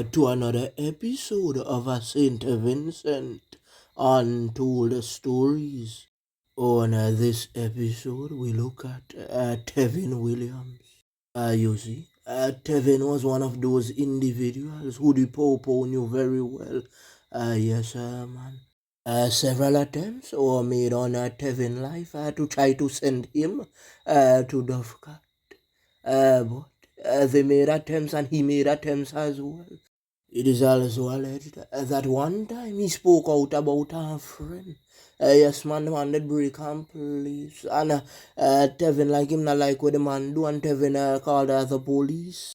to another episode of a St Vincent Untold Stories. On this episode, we look at Tevin Williams. Tevin was one of those individuals who the Popo knew very well. Man. Several attempts were made on Tevin life to try to send him to Dovka. But they made attempts and he made attempts as well. It is also alleged that one time he spoke out about a friend. Yes, man, the man that break and police. And Tevin like him not like what the man do, and Tevin called the police.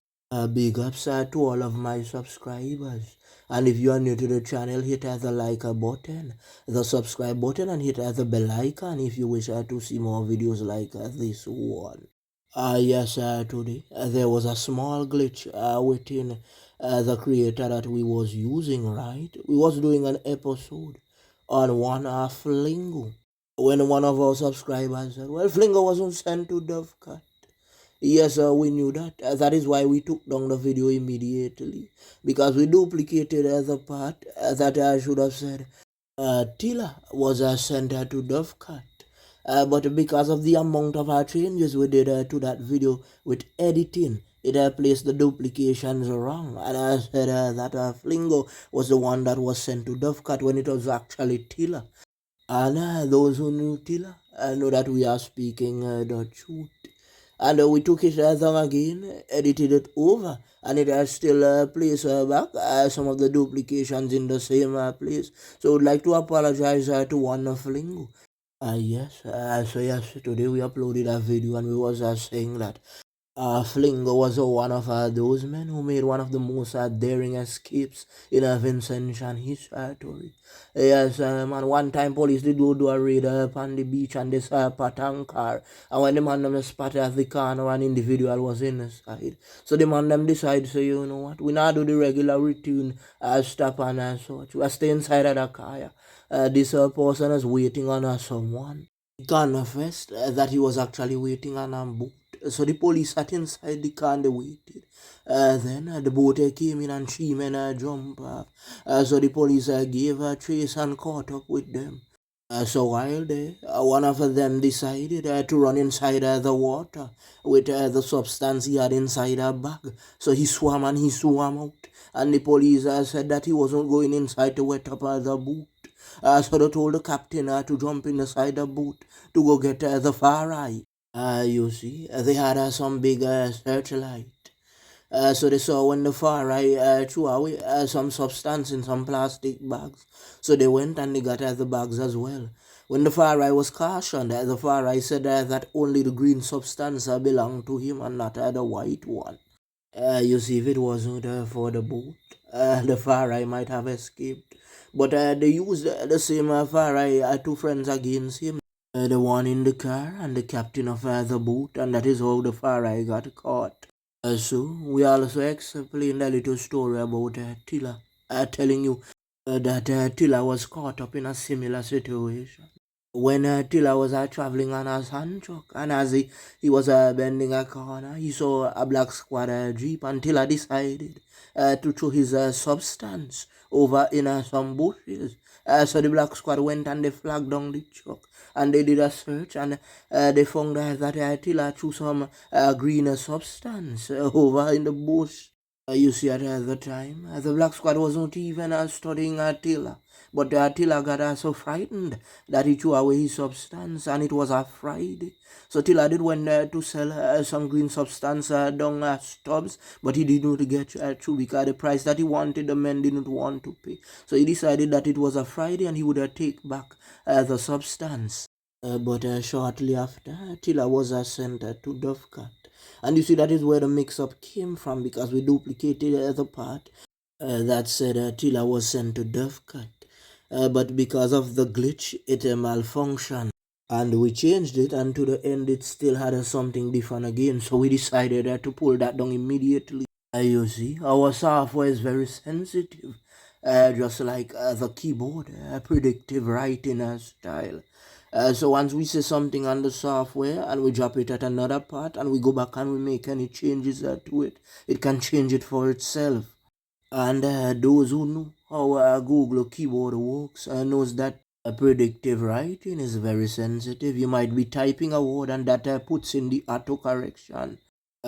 Big ups to all of my subscribers. And if you are new to the channel, hit the like button, the subscribe button, and hit the bell icon if you wish to see more videos like this one. Today there was a small glitch within the creator that we was using, right? We was doing an episode on one Flingo. When one of our subscribers said, well, Flingo wasn't sent to Dovecat. Yes, we knew that. That is why we took down the video immediately. Because we duplicated the part that I should have said. Tila was sent to Dovecat. But because of the amount of changes we did to that video with editing, it placed the duplications wrong. And I said that Flingo was the one that was sent to Dovecat when it was actually Tila. And those who knew Tila know that we are speaking the truth. And we took it down again, edited it over, and it has still placed back some of the duplications in the same place. So I'd like to apologize to one of Flingo. Today we uploaded a video and we was saying that Flingo was one of those men who made one of the most daring escapes in Vincent history. Yes, man, one time police did go do a raid on the beach and they saw a pattern car. And when the man them spotted the car, an individual was inside. So the man them decided, so you know what, we not do the regular routine stop and such. We stay inside of the car. This person is waiting on someone. He confessed that he was actually waiting on a boat. So the police sat inside the car and they waited. Then the boat came in and 3 men jumped off. So the police gave a chase and caught up with them. So while there, one of them decided to run inside the water with the substance he had inside a bag. So he swam and he swam out. And the police said that he wasn't going inside to wet up the boat. So they told the captain to jump inside the boat to go get the far eye. They had some big searchlight. So they saw when the far eye threw away some substance in some plastic bags. So they went and they got the bags as well. When the far eye was cautioned, the far eye said that only the green substance belonged to him and not the white one. If it wasn't for the boat, the far eye might have escaped. But they used the same far eye 2 friends against him. The one in the car and the captain of the boat, and that is how the far eye got caught. So we also explained a little story about Tila, telling you that Tila was caught up in a similar situation. When Tila was traveling on a sand truck, and as he was bending a corner, he saw a black squad jeep, and Tila decided to throw his substance over in some bushes. So the black squad went and they flagged down the truck and they did a search and they found that Tila threw some green substance over in the bush. At the time, the black squad was not even studying Tila. But Tila got so frightened that he threw away his substance and it was a Friday. So Tila did went to sell some green substance down Stubbs, but he didn't get through because the price that he wanted the men didn't want to pay. So he decided that it was a Friday and he would take back the substance. But shortly after, Tila was sent to Dovecat. And you see that is where the mix-up came from because we duplicated the part that said Tila was sent to Dovecat. But because of the glitch, it malfunctioned. And we changed it, and to the end, it still had something different again. So we decided to pull that down immediately. Our software is very sensitive, just like the keyboard, predictive writing style. So once we say something on the software and we drop it at another part and we go back and we make any changes to it, it can change it for itself. And those who know how Google keyboard works knows that predictive writing is very sensitive. You might be typing a word and that puts in the autocorrection.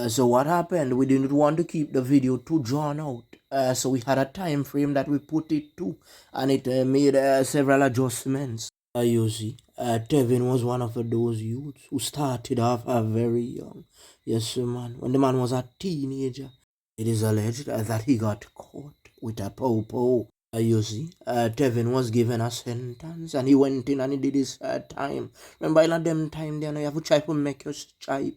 So what happened? We didn't want to keep the video too drawn out. So we had a time frame that we put it to, and it made several adjustments. You see, Tevin was one of those youths who started off very young. Yes, sir, man. When the man was a teenager, it is alleged that he got caught with a popo. You see, Tevin was given a sentence and he went in and he did his time. Remember, in a them time, then you have to try to make your stripe.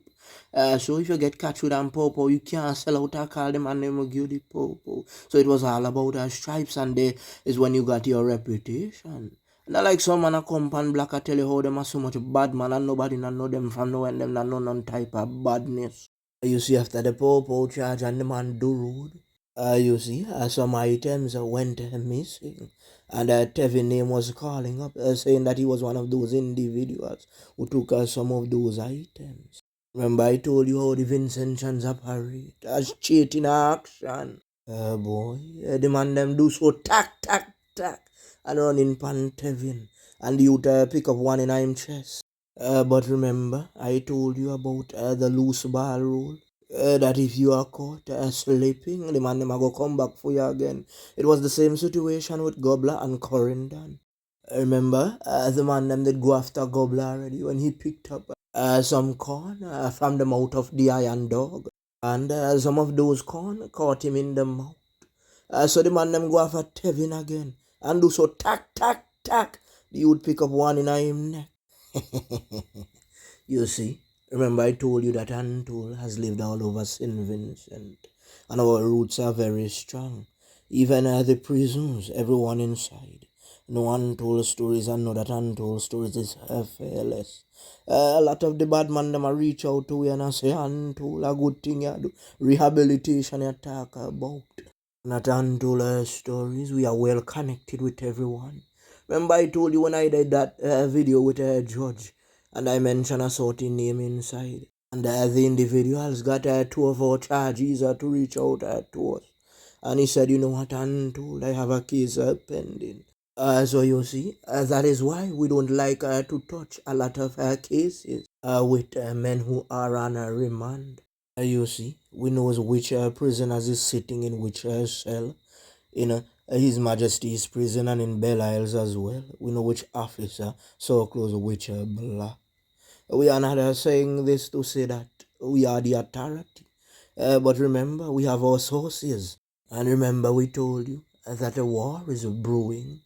So if you get catch with a popo, you can't sell out a call them and them will give the popo. So it was all about stripes, and there is when you got your reputation. Not like some man a come and black I tell you how them are so much bad man and nobody not know them from nowhere and them not know none type of badness. You see, after the popo charge and the man do road, you see, some items went missing. And Tevin name was calling up, saying that he was one of those individuals who took some of those items. Remember, I told you how the Vincentians operate as cheating action. Boy, the man them do so tack, tack, tack, and running pan Tevin. And the youth pick up one in him chest. But remember, I told you about the loose ball rule. That if you are caught sleeping, the man them a go come back for you again. It was the same situation with Gobbler and Corindon. Remember, the man them did go after Gobbler already when he picked up some corn from the mouth of the iron dog. And some of those corn caught him in the mouth. So the man them go after Tevin again. And do so tack, tack, tack. The youth pick up one in him neck. You see, remember I told you that Anatole has lived all over St Vincent, and our roots are very strong. Even at the prisons, everyone inside. No untold stories, and know that untold stories is fearless. A lot of the bad man them a reach out to you and I say, Untold, a good thing you do. Rehabilitation you talk about. Not untold stories, we are well connected with everyone. Remember I told you when I did that video with a judge, and I mentioned a certain name inside. And the individuals got two of our charges to reach out to us. And he said, you know what, Untold, I have a case pending. So you see, that is why we don't like to touch a lot of cases with men who are on a remand. You see, we know which prisoners is sitting in which cell in His Majesty's prison and in Belle Isles as well. We know which officer so close which block. We are not saying this to say that we are the authority. But remember, we have our sources. And remember, we told you that a war is brewing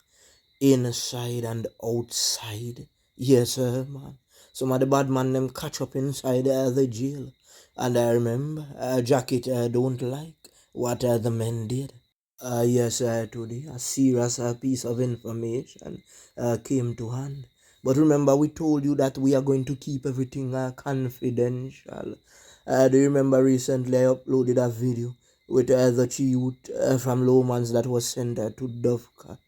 inside and outside. Yes, man. Some of the bad man them catch up inside the jail. And I remember, Jacket don't like what the men did. Yes, today a serious piece of information came to hand. But remember, we told you that we are going to keep everything confidential. Do you remember recently I uploaded a video with the youth from Lomans that was sent to Dovecat?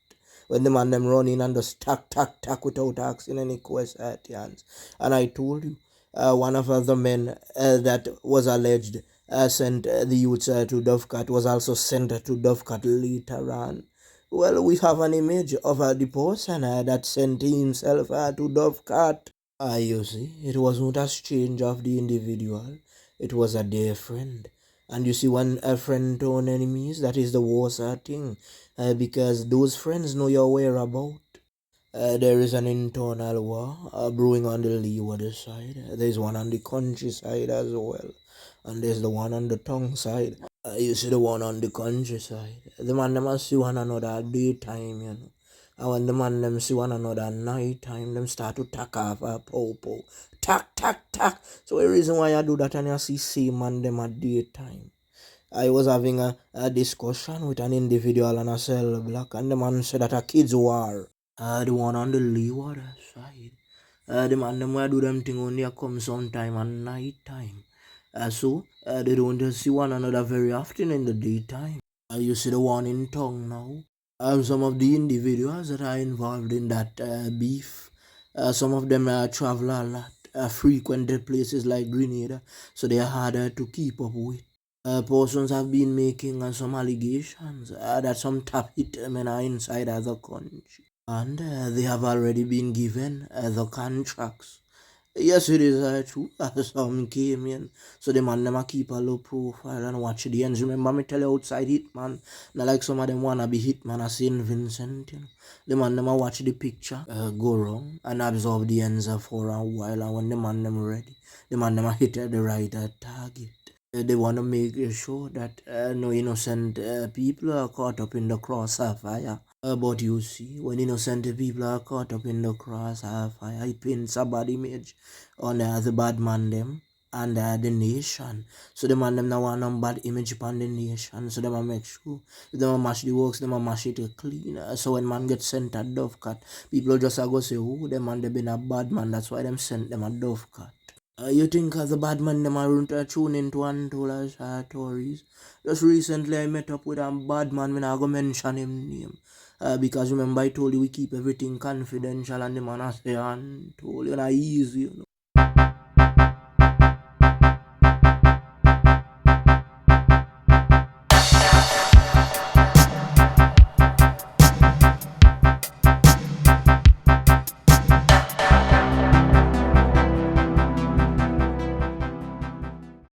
When the man them running and just tack, tack, tack without asking any questions. And I told you, one of the men that was alleged sent the youths to Dovecat was also sent to Dovecat later on. Well, we have an image of the person that sent himself to Dovecat. You see, it was not a strange of the individual, it was a dear friend. And you see, when a friend turn enemies, that is the worst thing, because those friends know your whereabouts. There is an internal war brewing on the leeward side. There's one on the countryside as well. And there's the one on the tongue side. You see the one on the countryside. The man them a see one another at daytime, you know. And when the man them see one another at night time, them start to tack off a popo. Tack, tack, tack. So the reason why I do that and I see man them at daytime. I was having a discussion with an individual on a cell block, and the man said that a kids war. The one on the leeward side. The man them where do them thing only come sometime at night time. So they don't see one another very often in the daytime. You see the one in tongue now. Some of the individuals that are involved in that beef, some of them travel a lot, frequent places like Grenada, so they are harder to keep up with. Persons have been making some allegations that some top hit men are inside the country, and they have already been given the contracts. Yes, it is true. Some came in. So the man them a keep a low profile and watch the ends. Remember me tell you outside hitman. Not like some of them wanna be hitman at St Vincent, you know. The man them a watch the picture go wrong and absorb the ends for a while, and when the man them ready, the man them a hit at the right target. They want to make sure that no innocent people are caught up in the crossfire. But you see, when innocent people are caught up in the crossfire, it paints a bad image on the bad man them and the nation. So the man them now want a bad image upon the nation. So them a make sure if them a mash the works, them a mash it clean. So when man gets sent a dove cut, people just a go say, oh, the man they been a bad man. That's why them sent them a dove cut. You think as a bad man them are tune into untold stories. Just recently I met up with a bad man when I go mention him name. Because remember I told you we keep everything confidential and the man I say untold, you know, easy, you